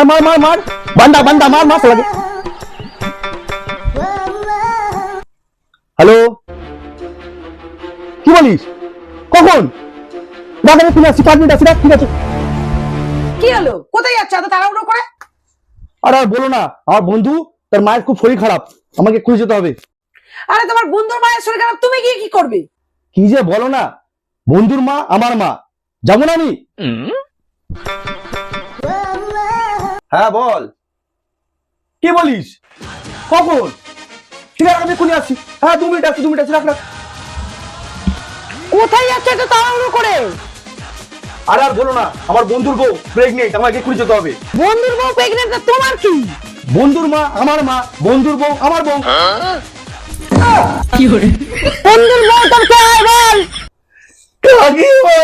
মার মার মার বান্দা বান্দা মার মার লাগে। হ্যালো, কি বলিস? কখন? রাখা ফিরে আসছি, 5 মিনিট আসি। ঠিক আছে। কি হলো, কোথায় যাচ্ছ এত তাড়াহুড়ো করে? আর বলো না, আমার বন্ধু তার মায়ের খুব শরীর খারাপ, আমাকে খুঁজে যেতে হবে। আরে তোমার বন্ধুর মায়ের শরীর খারাপ, তুমি গিয়ে কি করবে? কি যে বলো না, বন্ধুর মা আমার মা, যাবো না আমি? হ্যাঁ বল, কি বলিস? কখন? ঠিক আছে, আমি এক্ষুনি আসছি। হ্যাঁ 2 মিনিট আসছি, 2 মিনিট আসছি, রাখ রাখ। কোথায় যাচ্ছ এত তাড়াহুড়ো করে? আর বলো না, আমার বন্ধুর বউ প্রেগনেন্ট, আমাকে এক্ষুনি যেতে হবে। বন্ধুর বউ প্রেগনেন্ট, তোমার কি? বন্ধুর মা আমার মা, বন্ধুর বউ আমার বউ। বন্ধুর বউ তোর কে হয় বল? কাকিমা!